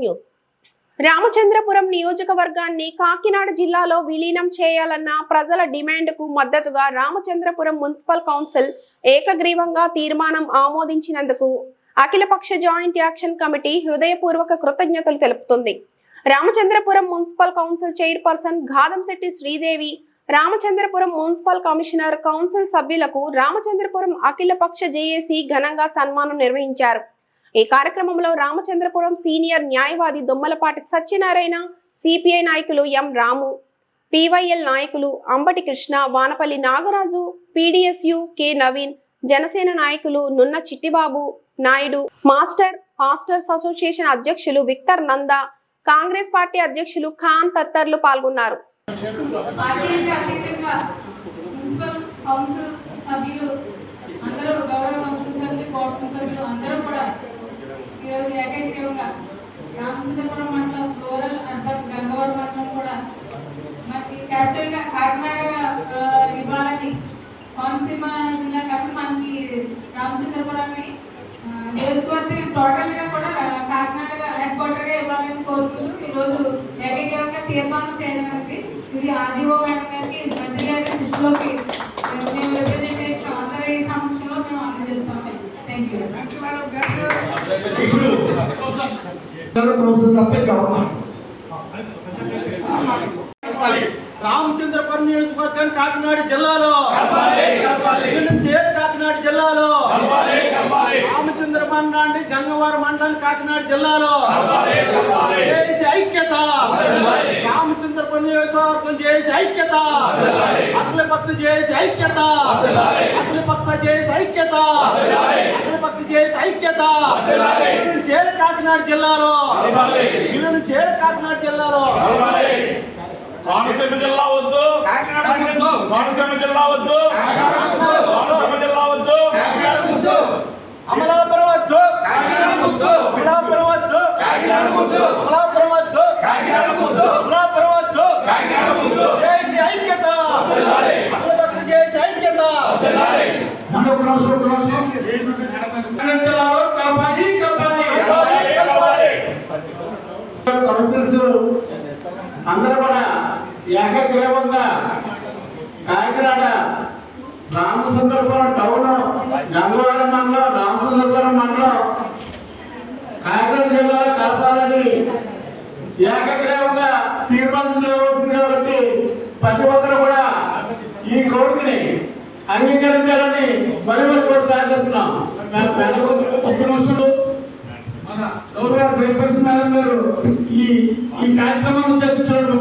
News. Ramachandrapuram నియోజకవర్గాన్ని కాకినాడ జిల్లాలో విలీనం చేయాలన్న ప్రజల డిమాండ్కు మద్దతుగా రామచంద్రపురం మున్సిపల్ కౌన్సిల్ ఏకగ్రీవంగా తీర్మానం ఆమోదించినందుకు అఖిలపక్ష జాయింట్ యాక్షన్ కమిటీ హృదయపూర్వక కృతజ్ఞతలు తెలుపుతుంది. Ramachandrapuram municipal council chairperson Gadamsetti Sridevi, Ramachandrapuram municipal commissioner, council సభ్యులకు రామచంద్రపురం అఖిలపక్ష జేఏసీ ఘనంగా సన్మానం నిర్వహించారు. ఈ కార్యక్రమంలో రామచంద్రపురం సీనియర్ న్యాయవాది దొమ్మలపాటి సత్యనారాయణ, సిపిఐ నాయకులు ఎం రాము, పివైఎల్ నాయకులు అంబటి కృష్ణ, వానపల్లి నాగరాజు, పీడీఎస్యు కె నవీన్, జనసేన నాయకులు నున్న చిట్టిబాబు నాయుడు, మాస్టర్స్ అసోసియేషన్ అధ్యక్షులు విక్టర్ నంద, కాంగ్రెస్ పార్టీ అధ్యక్షులు ఖాన్ తదితరులు పాల్గొన్నారు. ఈరోజు ఏకైకంగా రామచంద్రపురం మండలం రూరల్ అర్బన్ గంగవరం మండలం కూడా మనకి క్యాపిటల్ గా కాకినాడ ఇవ్వాలని కోనసీమ జిల్లా కాబట్టి మనకి రామచంద్రపురాన్ని నియోజకవర్గం టోటల్ గా కూడా కాకినాడ హెడ్ క్వార్టర్ గా ఇవ్వాలని కోరుకుంటూ ఈరోజు ఏకైకంగా తీర్మానం చేయడం అనేది ఇది ఆర్డీఓ మేడం గారికి, మంత్రి గారి దృష్టిలోకి మేము రిప్రజెంటేషన్ అందరి సమక్షంలో మేము అందజేస్తాము. Thank you. రామచంద్రపురం నియోజకవర్గం కాకినాడ జిల్లాలో కాకినాడ జిల్లాలో రామచంద్రపురం నాండి గంగవరం మండలం కాకినాడ జిల్లాలో చేసి ఐక్యత, రామచంద్రపురం నియోజకవర్గం చేసి ఐక్యత, అఖిలపక్ష చేసి ఐక్యత, అఖిలపక్ష చేసి ఐక్యత, అఖిలపక్ష చేసి ఐక్యత. చేర కాకినాడ జిల్లాలో చేర కాకినాడ జిల్లాలో కోనసీమ జిల్లా వద్దు, కోనసీమ జిల్లా వద్దు, కోనసీమ జిల్లా వద్దు, అమలాపురం వద్దు, అమలాపురం వద్దు, అమలాపురం వద్దు, అమలాపురం వద్దు. చేసి ఐక్యత, అఖిలపక్ష చేసి ఐక్యత. కౌన్సిల్స్ అందరూ కూడా ఏకగ్రీవంగా కాకినాడ రామచంద్రపురం టౌన్, గంగవరం మండలం, రామచంద్రపురం మండలం కాకినాడ జిల్లాలో కలపాలని ఏకగ్రీవంగా తీర్మానించబడుతుంది. కాబట్టి ప్రతి ఒక్కరు కూడా ఈ కోరికని అంగీకరించాలని మరి కోరి ప్రార్థిస్తున్నాం. మన గౌరవ చైర్పర్సన్ మేడం గారు ఈ కార్యక్రమాన్ని చర్చించడం